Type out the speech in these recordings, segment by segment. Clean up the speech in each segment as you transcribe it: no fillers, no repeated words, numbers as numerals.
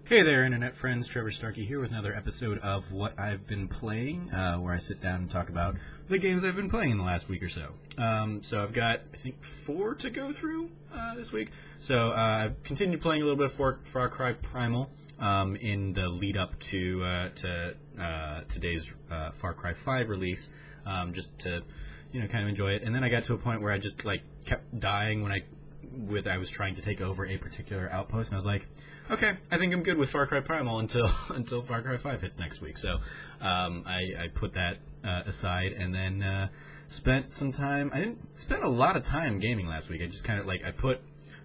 Hey there, Internet friends. Trevor Starkey here with another episode of What I've Been Playing, where I sit down and talk about the games I've been playing in the last week or so. So I've got, I think, 4 to go through this week. So I've continued playing a little bit of Far Cry Primal in the lead up to today's Far Cry 5 release, just to kind of enjoy it. And then I got to a point where I just kept dying when I was trying to take over a particular outpost, and I was like, okay, I think I'm good with Far Cry Primal until Far Cry 5 hits next week. So I put that aside, and then spent some time. I didn't spend a lot of time gaming last week. I just kind of I put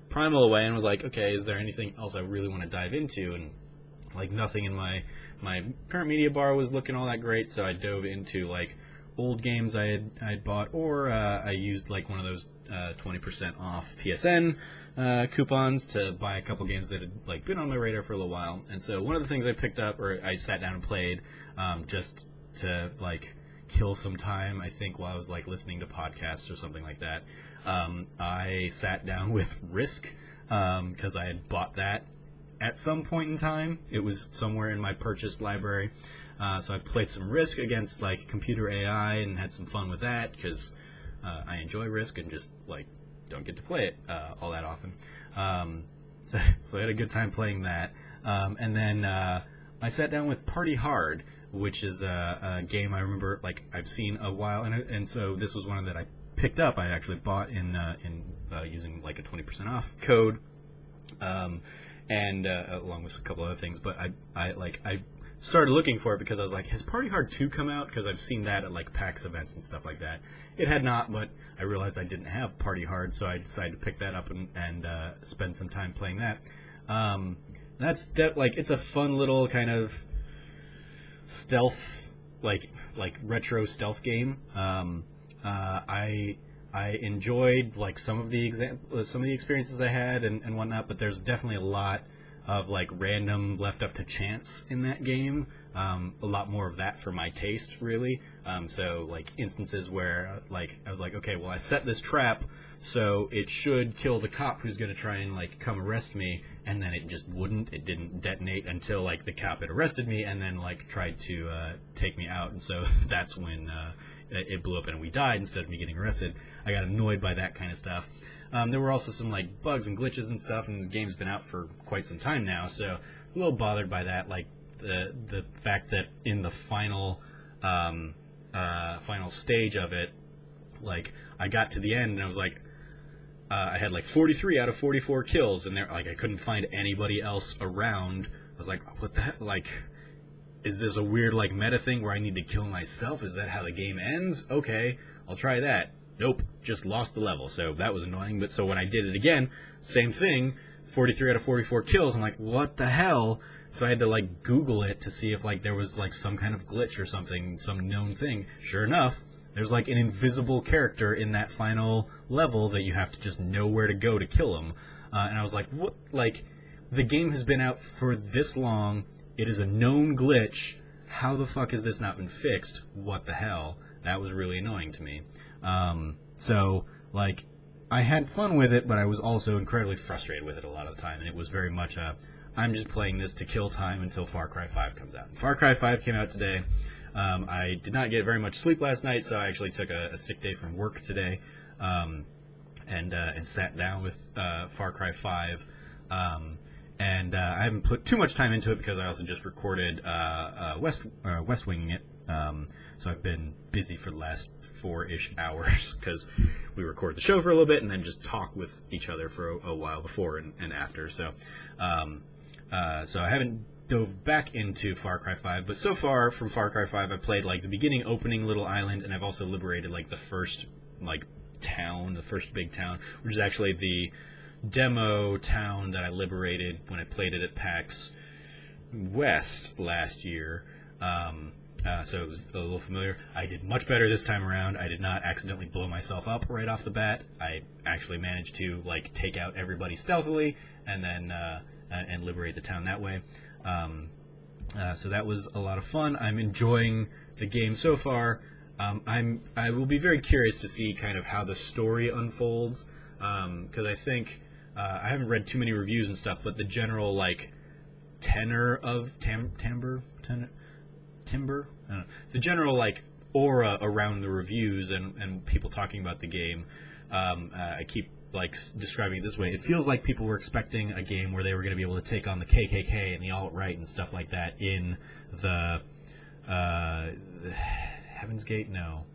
Primal away and was like, okay, is there anything else I really want to dive into? And nothing in my current media bar was looking all that great, so I dove into old games I had bought, or I used one of those 20% off PSN coupons to buy a couple games that had been on my radar for a little while. And so one of the things I picked up, or I sat down and played, just to kill some time, I think, while I was listening to podcasts or something like that. I sat down with Risk because I had bought that at some point in time. It was somewhere in my purchased library. So I played some Risk against computer AI and had some fun with that because I enjoy Risk and just don't get to play it all that often. So I had a good time playing that. And then I sat down with Party Hard, which is a game I remember I've seen a while, and so this was one that I picked up. I actually bought in using a 20% off code, and along with a couple other things. But I started looking for it because I was like, has Party Hard 2 come out? Because I've seen that at PAX events and stuff like that. It had not, but I realized I didn't have Party Hard, so I decided to pick that up and spend some time playing that. It's a fun little kind of stealth, retro stealth game. I enjoyed some of the experiences I had and whatnot, but there's definitely a lot of random left up to chance in that game. A lot more of that for my taste, really. So instances where I was like, okay, well, I set this trap so it should kill the cop who's going to try and come arrest me, and then it just wouldn't. It didn't detonate until the cop had arrested me and then tried to take me out, and so that's when it blew up and we died instead of me getting arrested. I got annoyed by that kind of stuff. There were also some bugs and glitches and stuff, and this game's been out for quite some time now, so a little bothered by that. The fact that in the final stage of it, I got to the end and I was I had 43 out of 44 kills, and there I couldn't find anybody else around. I was like, what the heck? Is this a weird meta thing where I need to kill myself? Is that how the game ends? Okay, I'll try that. Nope, just lost the level, so that was annoying. But so when I did it again, same thing, 43 out of 44 kills. I'm like, what the hell? So I had to Google it to see if there was some kind of glitch or something, some known thing. Sure enough, there's an invisible character in that final level that you have to just know where to go to kill him. And I was like, what? The game has been out for this long. It is a known glitch. How the fuck has this not been fixed? What the hell? That was really annoying to me. So I had fun with it, but I was also incredibly frustrated with it a lot of the time, and it was very much I'm just playing this to kill time until Far Cry 5 comes out. And Far Cry 5 came out today. I did not get very much sleep last night, so I actually took a sick day from work today, and sat down with Far Cry 5. And I haven't put too much time into it because I also just recorded West Winging it. So I've been busy for the last 4-ish hours because we record the show for a little bit and then just talk with each other for a while before and after. So so I haven't dove back into Far Cry 5, but so far from Far Cry 5 I played the beginning opening little island, and I've also liberated the first town, the first big town, which is actually the demo town that I liberated when I played it at PAX West last year. So it was a little familiar. I did much better this time around. I did not accidentally blow myself up right off the bat. I actually managed to take out everybody stealthily and then and liberate the town that way. So that was a lot of fun. I'm enjoying the game so far. I will be very curious to see kind of how the story unfolds, because I think I haven't read too many reviews and stuff, but the general tenor of timbre, I don't know, the general like aura around the reviews and people talking about the game. I keep like describing it this way. It feels like people were expecting a game where they were going to be able to take on the KKK and the alt-right and stuff like that in the Heaven's Gate? No.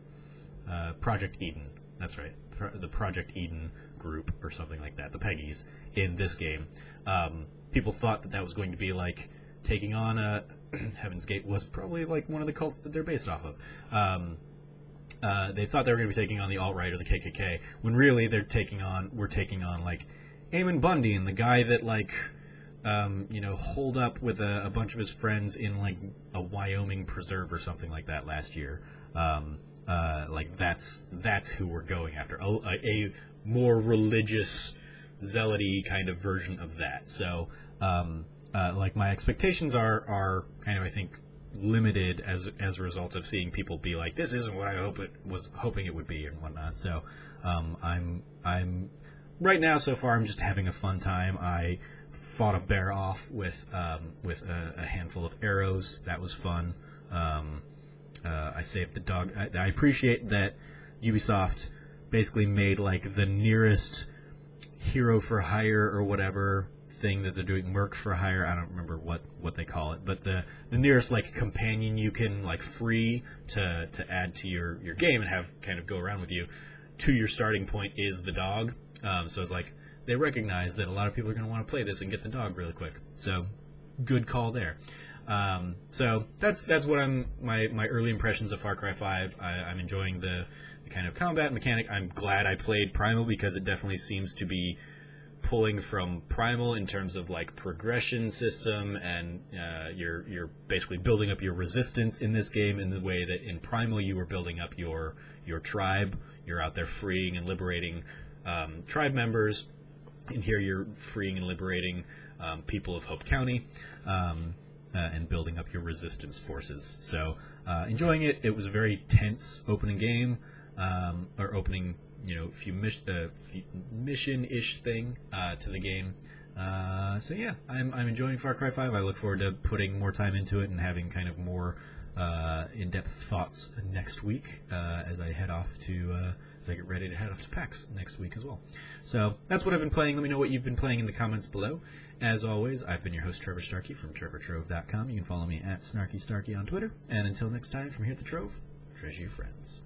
Project Eden. That's right. The Project Eden group or something like that. The Peggies in this game. People thought that was going to be like taking on a... Heaven's Gate was probably like one of the cults that they're based off of. They thought they were going to be taking on the alt-right or the KKK, when really we're taking on like Eamon Bundy and the guy that like holed up with a bunch of his friends in like a Wyoming preserve or something like that last year. Like that's who we're going after, a more religious, zealoty kind of version of that. So like my expectations are kind of, I think, limited as a result of seeing people be like, this isn't what I was hoping it would be and whatnot. So I'm right now, so far, I'm just having a fun time. I fought a bear off with a handful of arrows. That was fun. I saved the dog. I appreciate that Ubisoft basically made like the nearest hero for hire or whatever thing that they're doing, merc for hire, I don't remember what they call it, but the nearest like companion you can like free to add to your game and have kind of go around with you to your starting point is the dog. So it's like they recognize that a lot of people are going to want to play this and get the dog really quick. So good call there. So that's what my early impressions of Far Cry 5. I'm enjoying the kind of combat mechanic. I'm glad I played Primal because it definitely seems to be pulling from Primal in terms of like progression system, and you're basically building up your resistance in this game in the way that in Primal you were building up your tribe. You're out there freeing and liberating tribe members. In here you're freeing and liberating people of Hope County and building up your resistance forces. So enjoying it. It was a very tense opening game, or opening few mission-ish thing to the game. So yeah, I'm enjoying Far Cry 5. I look forward to putting more time into it and having kind of more in-depth thoughts next week as I head off to as I get ready to head off to PAX next week as well. So that's what I've been playing. Let me know what you've been playing in the comments below. As always, I've been your host, Trevor Starkey from TrevorTrove.com. You can follow me at SnarkyStarkey on Twitter. And until next time, from here at the Trove, treasure your friends.